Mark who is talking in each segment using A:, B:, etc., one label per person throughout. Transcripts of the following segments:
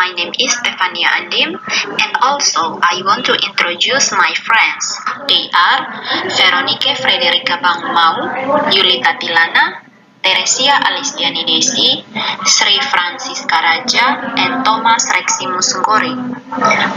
A: my name is Stefania Andim, and also I want to introduce my friends. They are Veronica Frederica Bangmau, Yulita Tilana, Teresia Alistiani Desi, Sri Francisca Raja, and Thomas Reximus Sunggori.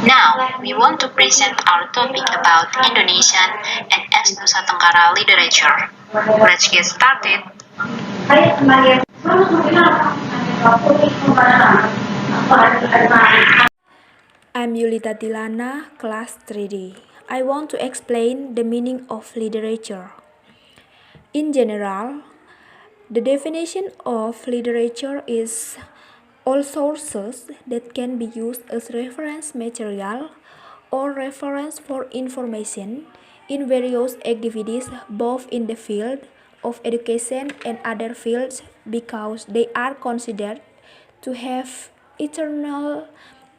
A: Now, we want to present our topic about Indonesian and East Nusa Tenggara literature. Let's get started.
B: I'm Yulita Tilana, class 3D. I want to explain the meaning of literature. In general, the definition of literature is all sources that can be used as reference material or reference for information in various activities both in the field of education and other fields because they are considered to have eternal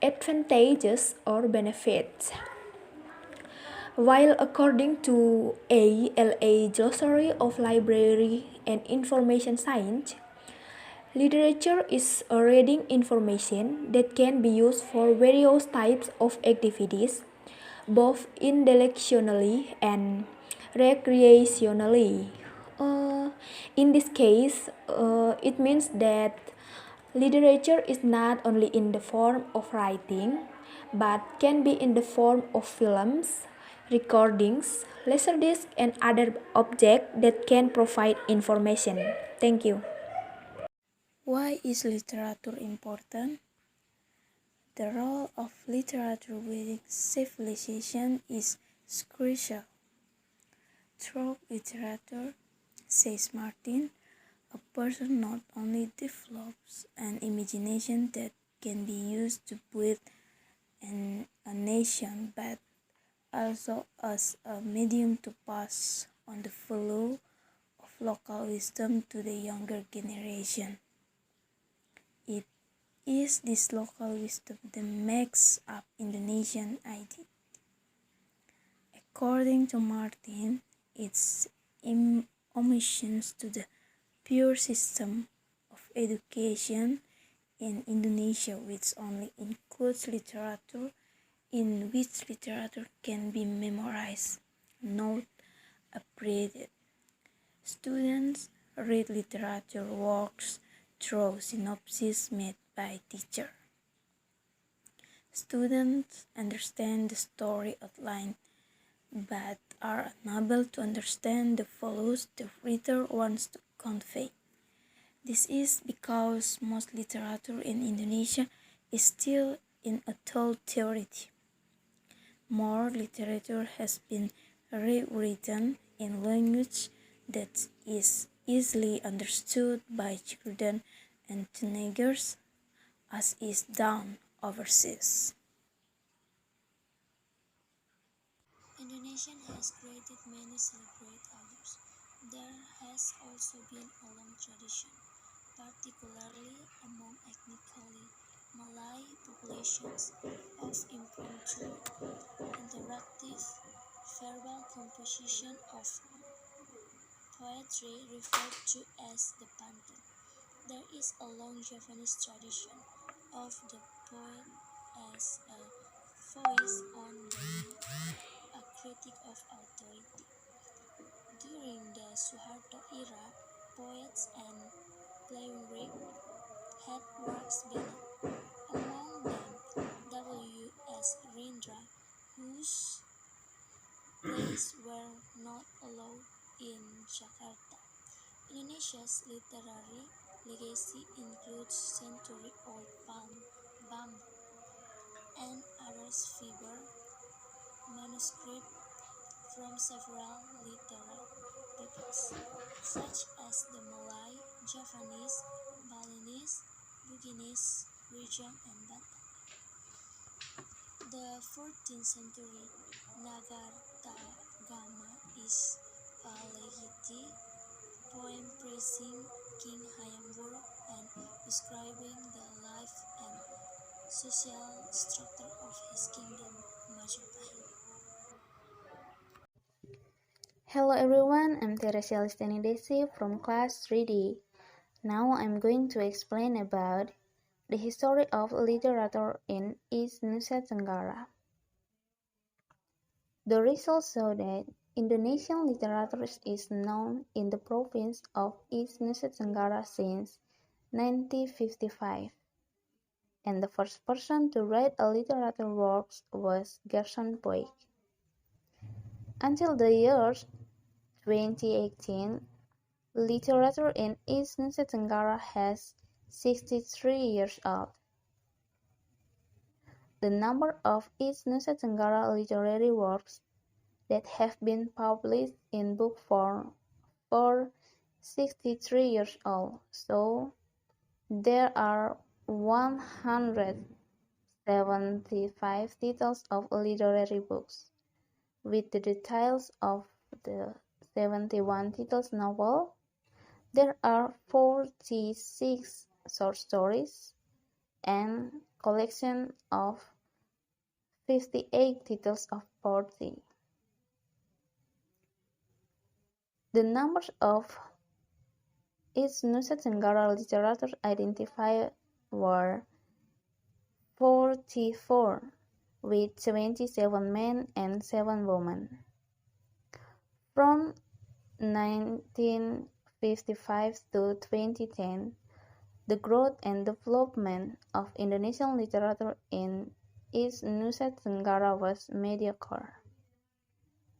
B: advantages or benefits. While according to ALA Glossary of Library and Information Science, literature is a reading information that can be used for various types of activities, both intellectually and recreationally. In this case, it means that literature is not only in the form of writing, but can be in the form of films, recordings, laserdisc, and other objects that can provide information. Thank you.
C: Why is literature important? The role of literature within civilization is crucial. Through literature, says Martin, a person not only develops an imagination that can be used to build a nation, but also as a medium to pass on the value of local wisdom to the younger generation. It is this local wisdom that makes up Indonesian identity. According to Martin, its omissions to the pure system of education in Indonesia, which only includes literature, in which literature can be memorized, not apprehended. Students read literature works through synopsis made by teacher. Students understand the story outline, but are unable to understand the values the reader wants to convey. This is because most literature in Indonesia is still in adult theory. More literature has been rewritten in language that is easily understood by children and teenagers, as is done overseas.
D: Indonesia has created many celebrated authors. There has also been a long tradition, particularly among ethnically Malay populations, of impromptu, interactive, verbal composition of poetry referred to as the pantun. There is a long Javanese tradition of the poet as a voice on the way, a critic of authority. During the Suharto era, poets and playwrights had works banned, among them W. S. Rindra, whose plays were not allowed in Jakarta. Indonesia's literary legacy includes century-old bamboo and others fiber manuscripts from several literary peoples, such as the Malay, Javanese, Balinese, Bugis, Rejang, and Batak. The 14th century Nagartagama is a legati poem praising King Hayam and describing the life and social structure of his kingdom, Majapahit.
E: Hello everyone, I'm Teresia Alistiani Desi from class 3D. Now I'm going to explain about The history of literature in East Nusa Tenggara. The results show that Indonesian literature is known in the province of East Nusa Tenggara since 1955, and the first person to write a literature work was Gerson Poik. Until the year 2018, literature in East Nusa Tenggara has 63 years old. The number of East Nusa Tenggara literary works that have been published in book form for 63 years old. So there are 175 titles of literary books, with the details of the 71 titles novel. There are 46 short stories and collection of 58 titles of poetry. The numbers of East Nusa Tenggara literature identified were 44, with 27 men and 7 women. From 1955 to 2010, the growth and development of Indonesian literature in East Nusa Tenggara was mediocre.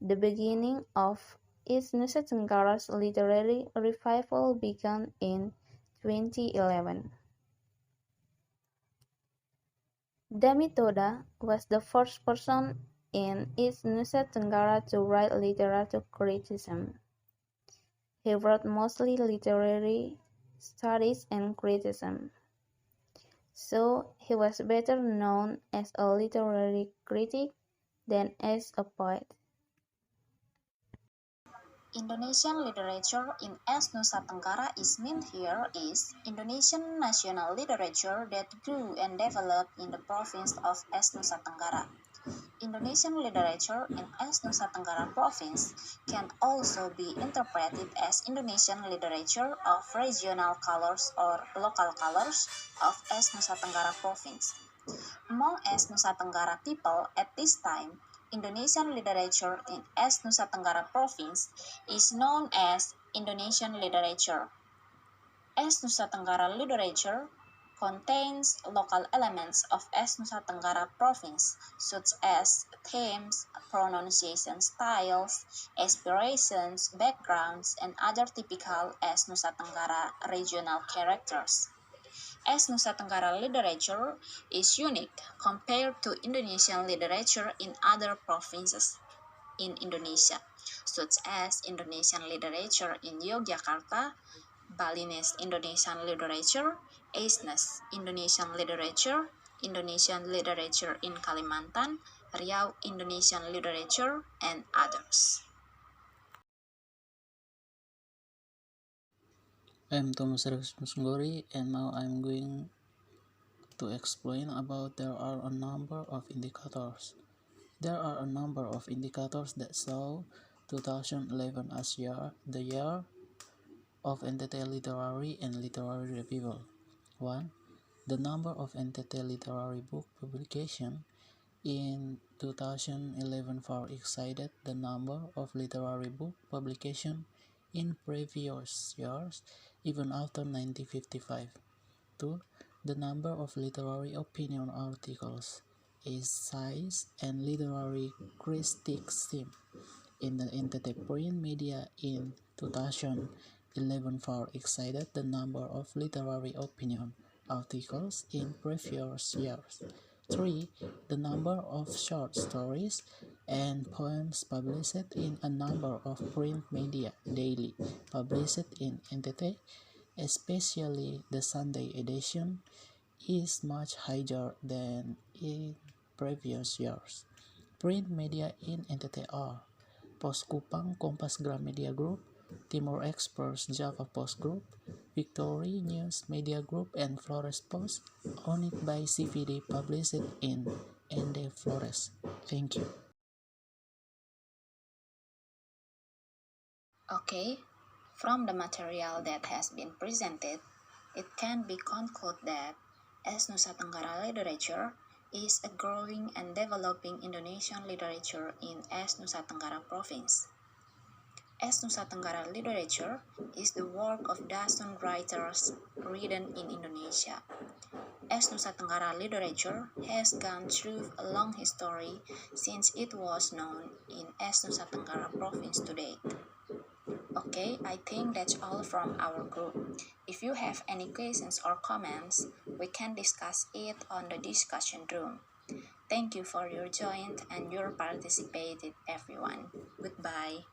E: The beginning of East Nusa Tenggara's literary revival began in 2011. Dami Toda was the first person in East Nusa Tenggara to write literature criticism. He wrote mostly literary studies and criticism, so he was better known as a literary critic than as a poet.
A: Indonesian literature in East Nusa Tenggara is meant here is Indonesian national literature that grew and developed in the province of East Nusa Tenggara. Indonesian literature in East Nusa Tenggara province can also be interpreted as Indonesian literature of regional colors or local colors of East Nusa Tenggara province. Among East Nusa Tenggara people at this time, Indonesian literature in East Nusa Tenggara province is known as Indonesian literature. East Nusa Tenggara literature contains local elements of East Nusa Tenggara province, such as themes, pronunciation styles, aspirations, backgrounds, and other typical East Nusa Tenggara regional characters. East Nusa Tenggara literature is unique compared to Indonesian literature in other provinces in Indonesia, such as Indonesian literature in Yogyakarta, Balinese Indonesian literature, Aisnes Indonesian literature, Indonesian literature in Kalimantan, Riau Indonesian literature, and others.
F: I'm Thomas Erasmus Ngori, and now I'm going to explain about there are a number of indicators. There are a number of indicators that show 2011 as the year of NTT literary and literary revival. 1. The number of NTT literary book publication in 2011 far exceeded the number of literary book publication in previous years, even after 1955. 2. The number of literary opinion articles, essays, and literary criticism in the NTT print media in 2011 far exceeded the number of literary opinion articles in previous years. 3. The number of short stories and poems published in a number of print media daily published in NTT, especially the Sunday edition, is much higher than in previous years. Print media in NTT are Pos Kupang Kompas Gramedia Group, Timor Express Java Post Group, Victory News Media Group, and Flores Post, owned by CVD, published in ND Flores. Thank you.
A: Okay, from the material that has been presented, it can be concluded that as Nusa Tenggara Literature is a growing and developing Indonesian literature in as Nusa Tenggara Province. As Nusa Tenggara Literature is the work of dozen writers written in Indonesia. As Nusa Tenggara Literature has gone through a long history since it was known in as Nusa Tenggara Province to date. Okay, I think that's all from our group. If you have any questions or comments, we can discuss it on the discussion room. Thank you for your join and your participated, everyone. Goodbye.